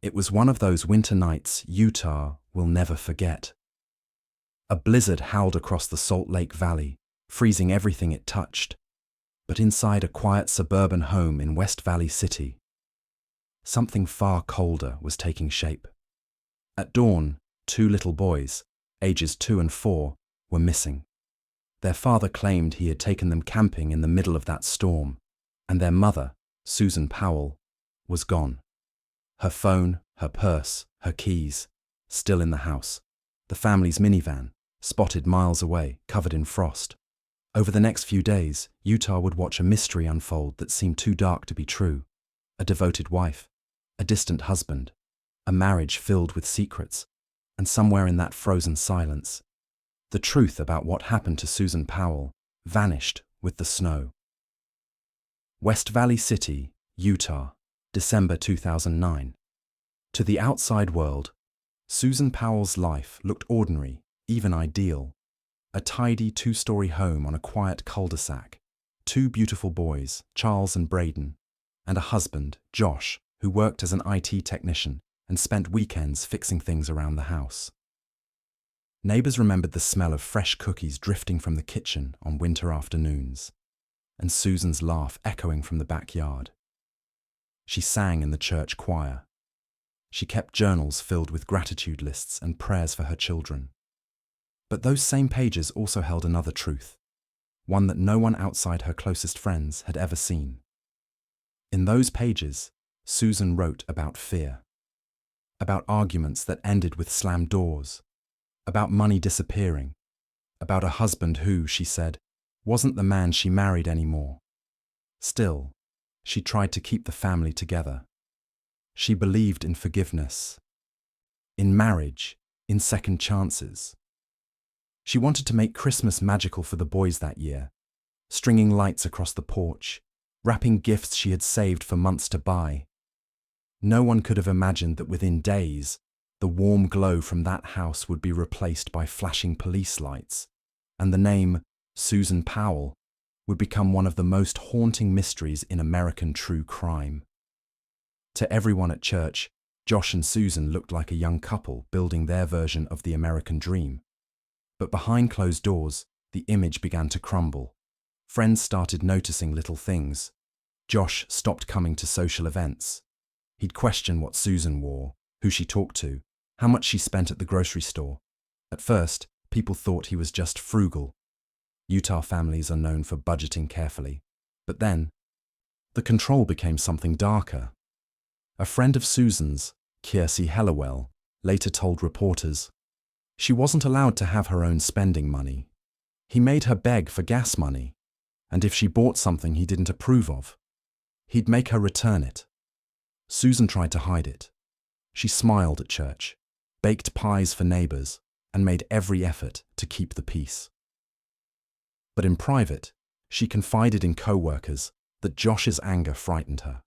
It was one of those winter nights Utah will never forget. A blizzard howled across the Salt Lake Valley, freezing everything it touched. But inside a quiet suburban home in West Valley City, something far colder was taking shape. At dawn, 2 little boys, ages 2 and 4, were missing. Their father claimed he had taken them camping in the middle of that storm, and their mother, Susan Powell, was gone. Her phone, her purse, her keys, still in the house. The family's minivan, spotted miles away, covered in frost. Over the next few days, Utah would watch a mystery unfold that seemed too dark to be true. A devoted wife, a distant husband, a marriage filled with secrets, and somewhere in that frozen silence, the truth about what happened to Susan Powell vanished with the snow. West Valley City, Utah, December 2009. To the outside world, Susan Powell's life looked ordinary, even ideal. A tidy 2-story home on a quiet cul-de-sac, 2 beautiful boys, Charles and Braden, and a husband, Josh, who worked as an IT technician and spent weekends fixing things around the house. Neighbors remembered the smell of fresh cookies drifting from the kitchen on winter afternoons, and Susan's laugh echoing from the backyard. She sang in the church choir. She kept journals filled with gratitude lists and prayers for her children. But those same pages also held another truth, one that no one outside her closest friends had ever seen. In those pages, Susan wrote about fear, about arguments that ended with slammed doors, about money disappearing, about a husband who, she said, wasn't the man she married anymore. Still, she tried to keep the family together. She believed in forgiveness, in marriage, in second chances. She wanted to make Christmas magical for the boys that year, stringing lights across the porch, wrapping gifts she had saved for months to buy. No one could have imagined that within days, the warm glow from that house would be replaced by flashing police lights, and the name Susan Powell would become one of the most haunting mysteries in American true crime. To everyone at church, Josh and Susan looked like a young couple building their version of the American dream. But behind closed doors, the image began to crumble. Friends started noticing little things. Josh stopped coming to social events. He'd question what Susan wore, who she talked to, how much she spent at the grocery store. At first, people thought he was just frugal. Utah families are known for budgeting carefully. But then, the control became something darker. A friend of Susan's, Kiersey Hellawell, later told reporters, she wasn't allowed to have her own spending money. He made her beg for gas money, and if she bought something he didn't approve of, he'd make her return it. Susan tried to hide it. She smiled at church, baked pies for neighbors, and made every effort to keep the peace. But in private, she confided in co-workers that Josh's anger frightened her.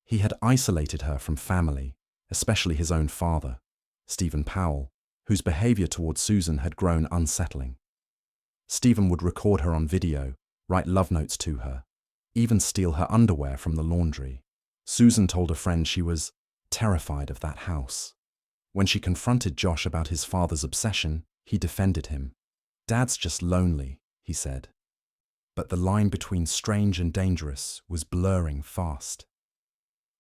He had isolated her from family, especially his own father, Stephen Powell, whose behavior towards Susan had grown unsettling. Stephen would record her on video, write love notes to her, even steal her underwear from the laundry. Susan told a friend she was terrified of that house. When she confronted Josh about his father's obsession, he defended him. "Dad's just lonely," he said. But the line between strange and dangerous was blurring fast.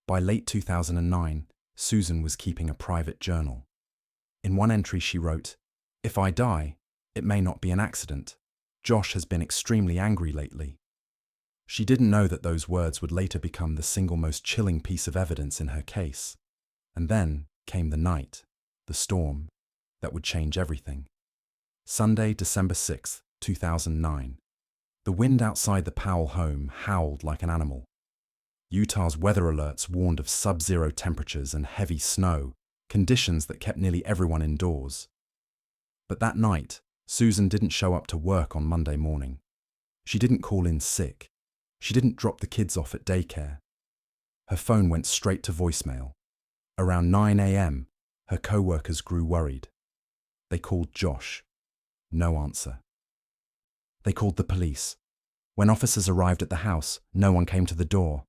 By late 2009, Susan was keeping a private journal. In one entry she wrote, "If I die, it may not be an accident. Josh has been extremely angry lately." She didn't know that those words would later become the single most chilling piece of evidence in her case. And then came the night, the storm, that would change everything. Sunday, December 6, 2009. The wind outside the Powell home howled like an animal. Utah's weather alerts warned of sub-zero temperatures and heavy snow, conditions that kept nearly everyone indoors. But that night, Susan didn't show up to work on Monday morning. She didn't call in sick. She didn't drop the kids off at daycare. Her phone went straight to voicemail. Around 9 a.m., her co-workers grew worried. They called Josh. No answer. They called the police. When officers arrived at the house, no one came to the door.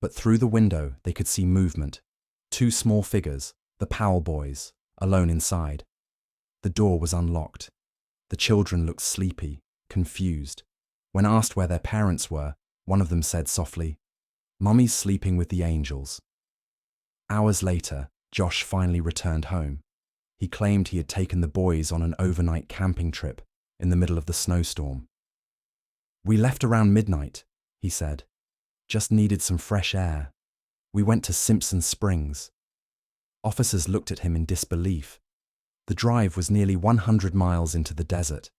But through the window, they could see movement, Two small figures, the Powell boys, alone inside. The door was unlocked. The children looked sleepy, confused. When asked where their parents were, one of them said softly, "Mummy's sleeping with the angels." Hours later, Josh finally returned home. He claimed he had taken the boys on an overnight camping trip in the middle of the snowstorm. "We left around midnight," he said. "Just needed some fresh air. We went to Simpson Springs." Officers looked at him in disbelief. The drive was nearly 100 miles into the desert.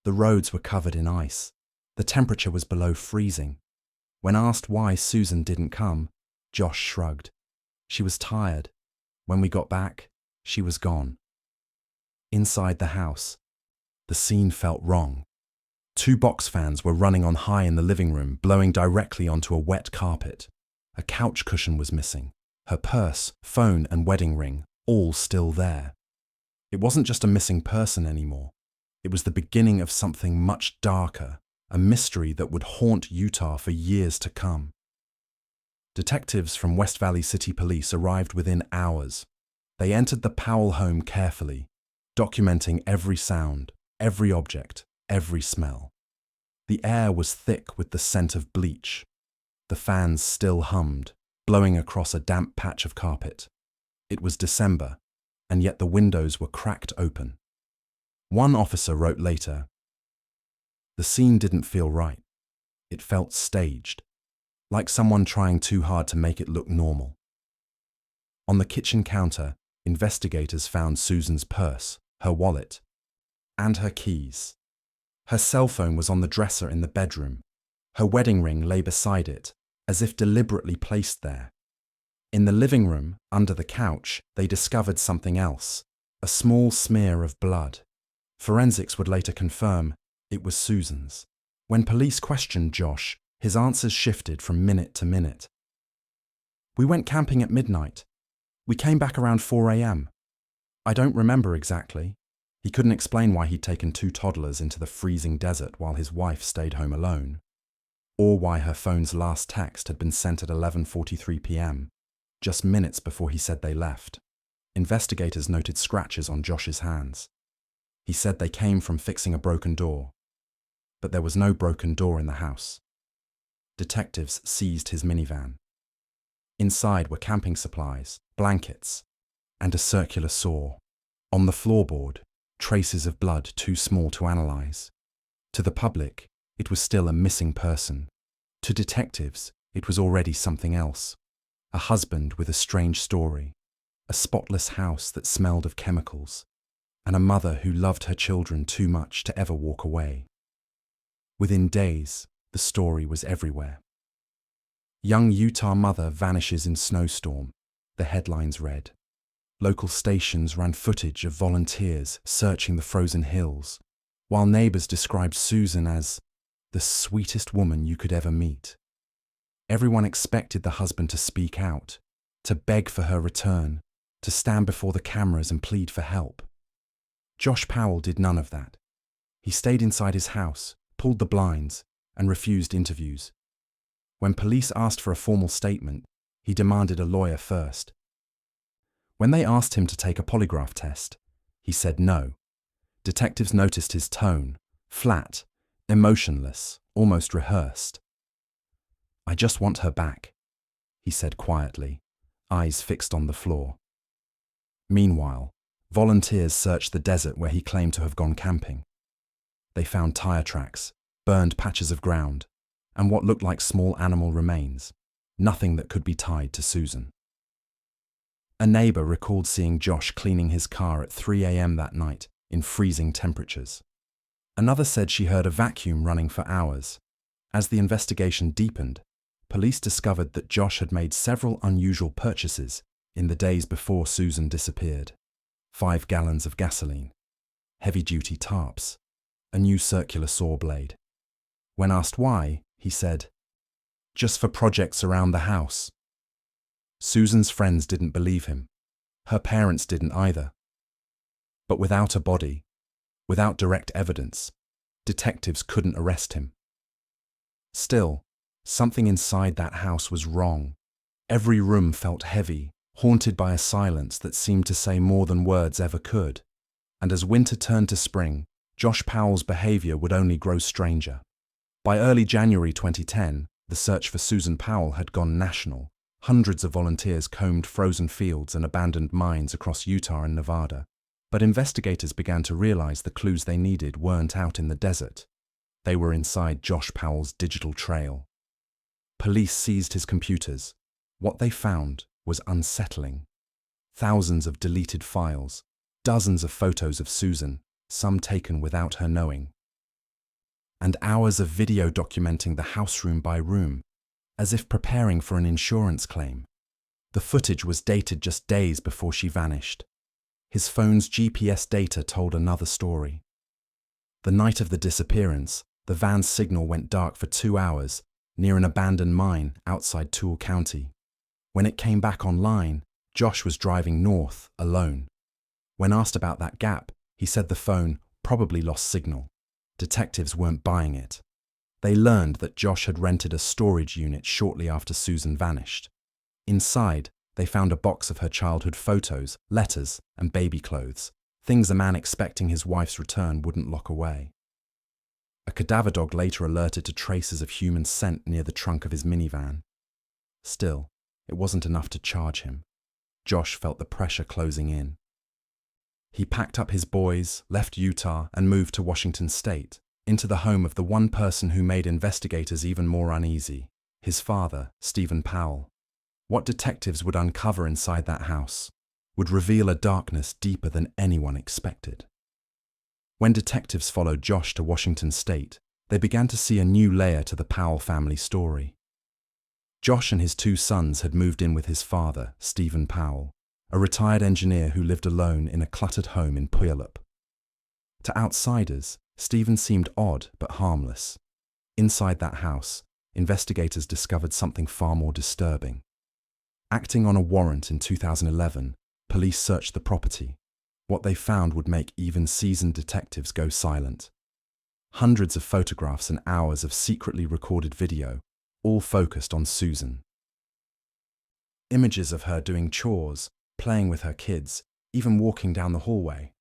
The roads were covered in ice. The temperature was below freezing. When asked why Susan didn't come, Josh shrugged. She was tired. When we got back, she was gone. Inside the house, the scene felt wrong. Two box fans were running on high in the living room, blowing directly onto a wet carpet. A couch cushion was missing. Her purse, phone, and wedding ring, all still there. It wasn't just a missing person anymore. It was the beginning of something much darker, a mystery that would haunt Utah for years to come. Detectives from West Valley City Police arrived within hours. They entered the Powell home carefully, documenting every sound, every object, every smell. The air was thick with the scent of bleach. The fans still hummed, blowing across a damp patch of carpet. It was December, and yet the windows were cracked open. One officer wrote later, "The scene didn't feel right. It felt staged, like someone trying too hard to make it look normal." On the kitchen counter, investigators found Susan's purse, her wallet, and her keys. Her cell phone was on the dresser in the bedroom. Her wedding ring lay beside it, as if deliberately placed there. In the living room, under the couch, they discovered something else, a small smear of blood. Forensics would later confirm it was Susan's. When police questioned Josh, his answers shifted from minute to minute. "We went camping at midnight. We came back around 4 a.m. I don't remember exactly." He couldn't explain why he'd taken two toddlers into the freezing desert while his wife stayed home alone, or why her phone's last text had been sent at 11:43 p.m., just minutes before he said they left. Investigators noted scratches on Josh's hands. He said they came from fixing a broken door, but there was no broken door in the house. Detectives seized his minivan. Inside were camping supplies, blankets, and a circular saw. On the floorboard, traces of blood too small to analyze. To the public, it was still a missing person. To detectives, it was already something else. A husband with a strange story, a spotless house that smelled of chemicals, and a mother who loved her children too much to ever walk away. Within days, the story was everywhere. "Young Utah mother vanishes in snowstorm," the headlines read. Local stations ran footage of volunteers searching the frozen hills, while neighbors described Susan as the sweetest woman you could ever meet. Everyone expected the husband to speak out, to beg for her return, to stand before the cameras and plead for help. Josh Powell did none of that. He stayed inside his house, pulled the blinds, and refused interviews. When police asked for a formal statement, he demanded a lawyer first. When they asked him to take a polygraph test, he said no. Detectives noticed his tone, flat, emotionless, almost rehearsed. "I just want her back," he said quietly, eyes fixed on the floor. Meanwhile, volunteers searched the desert where he claimed to have gone camping. They found tire tracks, burned patches of ground, and what looked like small animal remains, nothing that could be tied to Susan. A neighbor recalled seeing Josh cleaning his car at 3 a.m. that night in freezing temperatures. Another said she heard a vacuum running for hours. As the investigation deepened, police discovered that Josh had made several unusual purchases in the days before Susan disappeared. 5 gallons of gasoline, heavy-duty tarps, a new circular saw blade. When asked why, he said, "Just for projects around the house." Susan's friends didn't believe him. Her parents didn't either. But without a body, without direct evidence, detectives couldn't arrest him. Still, something inside that house was wrong. Every room felt heavy, haunted by a silence that seemed to say more than words ever could. And as winter turned to spring, Josh Powell's behavior would only grow stranger. By early January 2010, the search for Susan Powell had gone national. Hundreds of volunteers combed frozen fields and abandoned mines across Utah and Nevada. But investigators began to realize the clues they needed weren't out in the desert. They were inside Josh Powell's digital trail. Police seized his computers. What they found was unsettling. Thousands of deleted files, dozens of photos of Susan, some taken without her knowing, and hours of video documenting the house room by room, as if preparing for an insurance claim. The footage was dated just days before she vanished. His phone's GPS data told another story. The night of the disappearance, the van's signal went dark for 2 hours near an abandoned mine outside Toole County. When it came back online, Josh was driving north alone. When asked about that gap, he said the phone probably lost signal. Detectives weren't buying it. They learned that Josh had rented a storage unit shortly after Susan vanished. Inside, they found a box of her childhood photos, letters, and baby clothes, things a man expecting his wife's return wouldn't lock away. A cadaver dog later alerted to traces of human scent near the trunk of his minivan. Still, it wasn't enough to charge him. Josh felt the pressure closing in. He packed up his boys, left Utah, and moved to Washington State, into the home of the one person who made investigators even more uneasy, his father, Susan Powell. What detectives would uncover inside that house would reveal a darkness deeper than anyone expected. When detectives followed Josh to Washington State, they began to see a new layer to the Powell family story. Josh and his 2 sons had moved in with his father, Susan Powell, a retired engineer who lived alone in a cluttered home in Puyallup. To outsiders, Stephen seemed odd but harmless. Inside that house, investigators discovered something far more disturbing. Acting on a warrant in 2011, police searched the property. What they found would make even seasoned detectives go silent. Hundreds of photographs and hours of secretly recorded video, all focused on Susan. Images of her doing chores, playing with her kids, even walking down the hallway.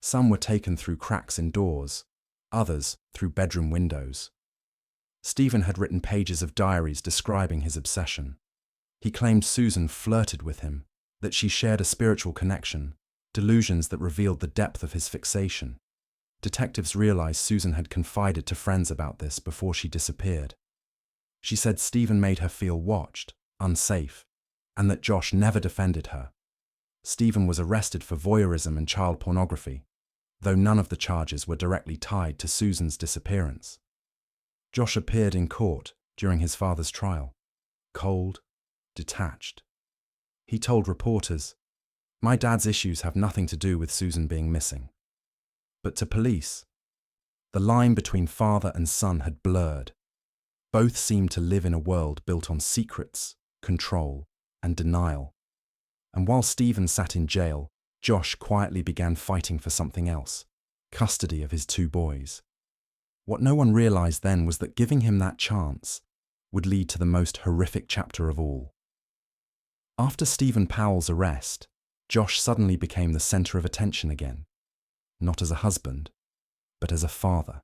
Some were taken through cracks in doors, others through bedroom windows. Stephen had written pages of diaries describing his obsession. He claimed Susan flirted with him, that she shared a spiritual connection, delusions that revealed the depth of his fixation. Detectives realized Susan had confided to friends about this before she disappeared. She said Stephen made her feel watched, unsafe, and that Josh never defended her. Stephen was arrested for voyeurism and child pornography, though none of the charges were directly tied to Susan's disappearance. Josh appeared in court during his father's trial, cold, detached. He told reporters, "My dad's issues have nothing to do with Susan being missing." But to police, the line between father and son had blurred. Both seemed to live in a world built on secrets, control, and denial. And while Stephen sat in jail, Josh quietly began fighting for something else, custody of his 2 boys. What no one realized then was that giving him that chance would lead to the most horrific chapter of all. After Susan Powell's arrest, Josh suddenly became the center of attention again, not as a husband, but as a father.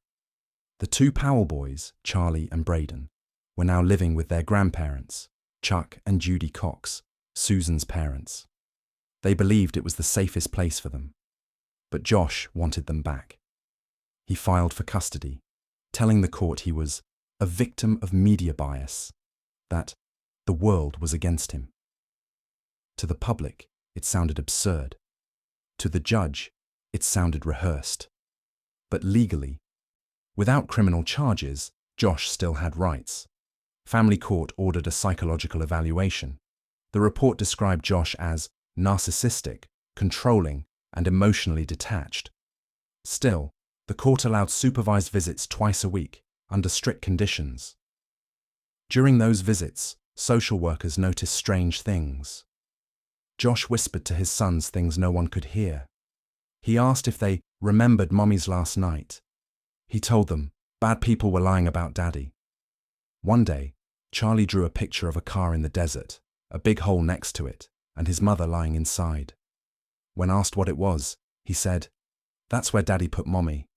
The 2 Powell boys, Charlie and Braden, were now living with their grandparents, Chuck and Judy Cox, Susan's parents. They believed it was the safest place for them. But Josh wanted them back. He filed for custody, telling the court he was a victim of media bias, that the world was against him. To the public, it sounded absurd. To the judge, it sounded rehearsed. But legally, without criminal charges, Josh still had rights. Family court ordered a psychological evaluation. The report described Josh as narcissistic, controlling, and emotionally detached. Still, the court allowed supervised visits twice a week, under strict conditions. During those visits, social workers noticed strange things. Josh whispered to his sons things no one could hear. He asked if they remembered Mommy's last night. He told them bad people were lying about Daddy. One day, Charlie drew a picture of a car in the desert, a big hole next to it, and his mother lying inside. When asked what it was, he said, "That's where Daddy put Mommy."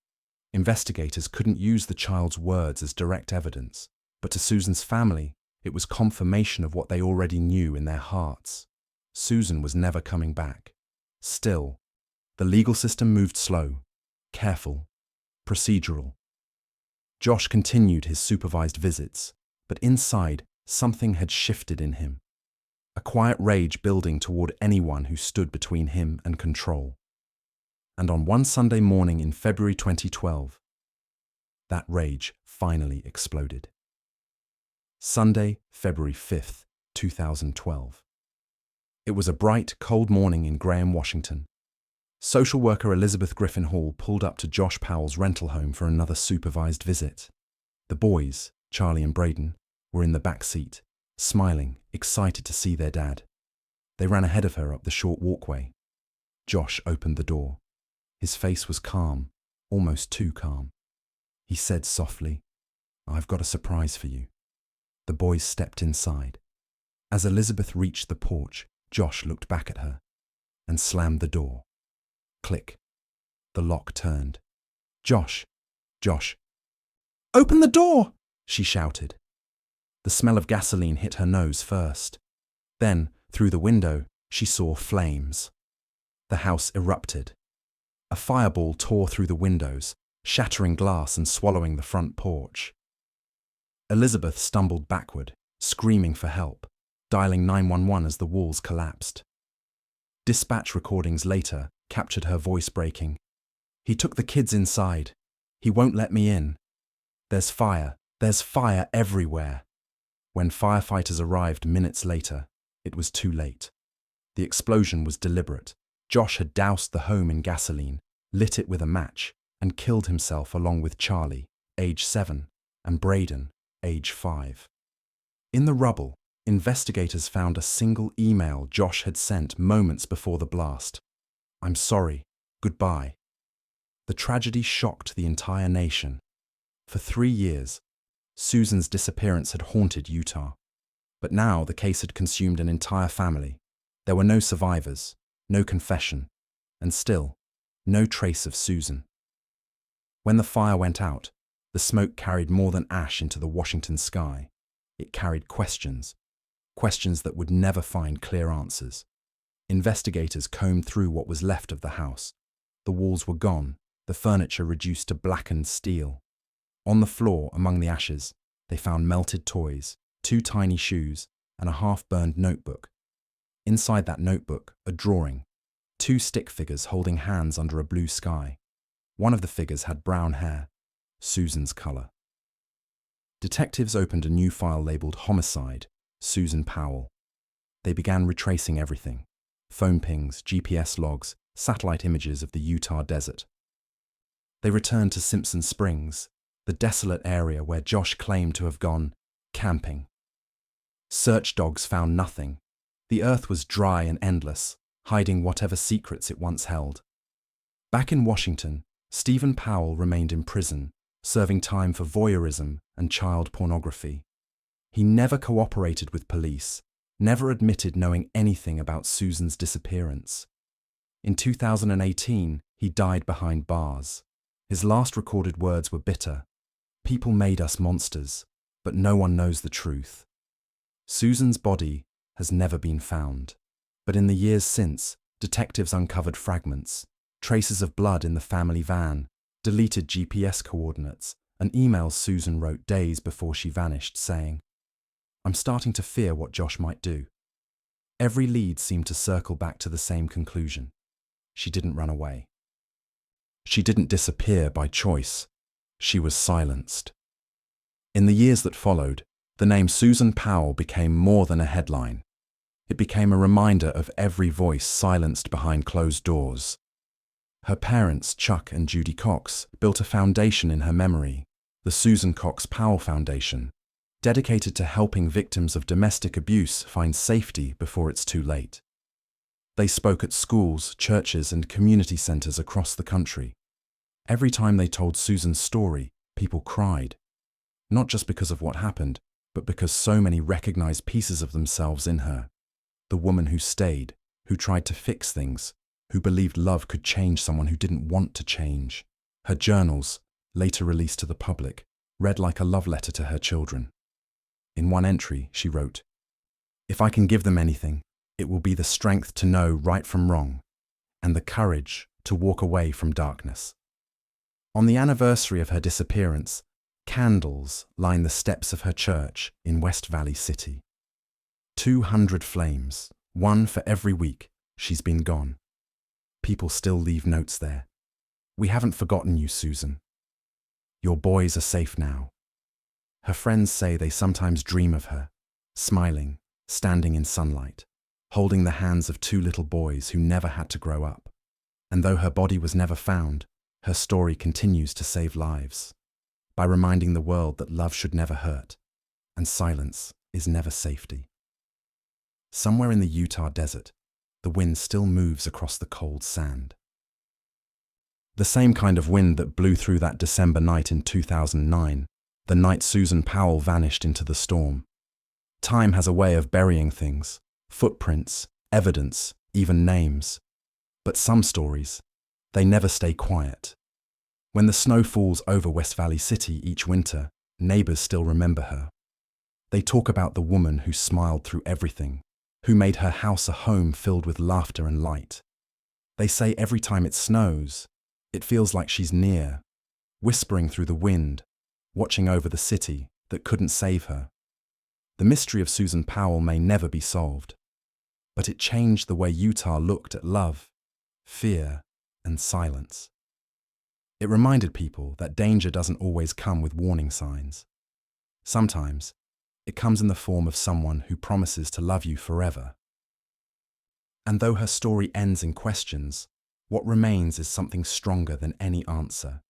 Investigators couldn't use the child's words as direct evidence, but to Susan's family, it was confirmation of what they already knew in their hearts. Susan was never coming back. Still, the legal system moved slow, careful, procedural. Josh continued his supervised visits, but inside, something had shifted in him. A quiet rage building toward anyone who stood between him and control. And on one Sunday morning in February 2012, that rage finally exploded. Sunday, February 5th, 2012. It was a bright, cold morning in Graham, Washington. Social worker Elizabeth Griffin Hall pulled up to Josh Powell's rental home for another supervised visit. The boys, Charlie and Braden, were in the back seat, smiling, excited to see their dad. They ran ahead of her up the short walkway. Josh opened the door. His face was calm, almost too calm. He said softly, "I've got a surprise for you." The boys stepped inside. As Elizabeth reached the porch, Josh looked back at her and slammed the door. Click. The lock turned. Josh! "Open the door!" she shouted. The smell of gasoline hit her nose first. Then, through the window, she saw flames. The house erupted. A fireball tore through the windows, shattering glass and swallowing the front porch. Elizabeth stumbled backward, screaming for help, dialing 911 as the walls collapsed. Dispatch recordings later captured her voice breaking. "He took the kids inside. He won't let me in. There's fire everywhere." When firefighters arrived minutes later, it was too late. The explosion was deliberate. Josh had doused the home in gasoline, lit it with a match, and killed himself along with Charlie, age 7, and Braden, age 5. In the rubble, investigators found a single email Josh had sent moments before the blast. "I'm sorry. Goodbye." The tragedy shocked the entire nation. For 3 years, Susan's disappearance had haunted Utah. But now the case had consumed an entire family. There were no survivors, no confession, and still, no trace of Susan. When the fire went out, the smoke carried more than ash into the Washington sky. It carried questions that would never find clear answers. Investigators combed through what was left of the house. The walls were gone, the furniture reduced to blackened steel. On the floor, among the ashes, they found melted toys, 2 tiny shoes, and a half-burned notebook. Inside that notebook, a drawing, 2 stick figures holding hands under a blue sky. One of the figures had brown hair, Susan's color. Detectives opened a new file labeled Homicide, Susan Powell. They began retracing everything: phone pings, GPS logs, satellite images of the Utah desert. They returned to Simpson Springs, the desolate area where Josh claimed to have gone camping. Search dogs found nothing. The earth was dry and endless, hiding whatever secrets it once held. Back in Washington, Stephen Powell remained in prison, serving time for voyeurism and child pornography. He never cooperated with police, never admitted knowing anything about Susan's disappearance. In 2018, he died behind bars. His last recorded words were bitter. "People made us monsters, but no one knows the truth." Susan's body has never been found, but in the years since, detectives uncovered fragments, traces of blood in the family van, deleted GPS coordinates, and emails Susan wrote days before she vanished saying, "I'm starting to fear what Josh might do." Every lead seemed to circle back to the same conclusion. She didn't run away. She didn't disappear by choice. She was silenced. In the years that followed, the name Susan Powell became more than a headline. It became a reminder of every voice silenced behind closed doors. Her parents, Chuck and Judy Cox, built a foundation in her memory, the Susan Cox Powell Foundation, dedicated to helping victims of domestic abuse find safety before it's too late. They spoke at schools, churches, and community centers across the country. Every time they told Susan's story, people cried, not just because of what happened, but because so many recognized pieces of themselves in her. The woman who stayed, who tried to fix things, who believed love could change someone who didn't want to change. Her journals, later released to the public, read like a love letter to her children. In one entry, she wrote, "If I can give them anything, it will be the strength to know right from wrong, and the courage to walk away from darkness." On the anniversary of her disappearance, candles line the steps of her church in West Valley City. 200 flames, one for every week she's been gone. People still leave notes there. "We haven't forgotten you, Susan. Your boys are safe now." Her friends say they sometimes dream of her, smiling, standing in sunlight, holding the hands of two little boys who never had to grow up. And though her body was never found, her story continues to save lives by reminding the world that love should never hurt and silence is never safety. Somewhere in the Utah desert, the wind still moves across the cold sand. The same kind of wind that blew through that December night in 2009, the night Susan Powell vanished into the storm. Time has a way of burying things, footprints, evidence, even names. But some stories, they never stay quiet. When the snow falls over West Valley City each winter, neighbors still remember her. They talk about the woman who smiled through everything, who made her house a home filled with laughter and light. They say every time it snows, it feels like she's near, whispering through the wind, watching over the city that couldn't save her. The mystery of Susan Powell may never be solved, but it changed the way Utah looked at love, fear, and silence. It reminded people that danger doesn't always come with warning signs. Sometimes, it comes in the form of someone who promises to love you forever. And though her story ends in questions, what remains is something stronger than any answer.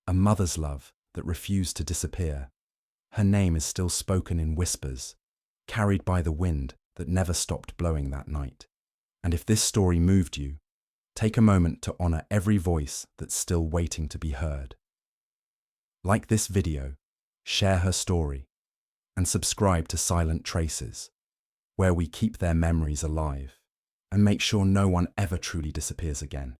A mother's love that refused to disappear. Her name is still spoken in whispers, carried by the wind that never stopped blowing that night. And if this story moved you, take a moment to honor every voice that's still waiting to be heard. Like this video, share her story, and subscribe to Silent Traces, where we keep their memories alive and make sure no one ever truly disappears again.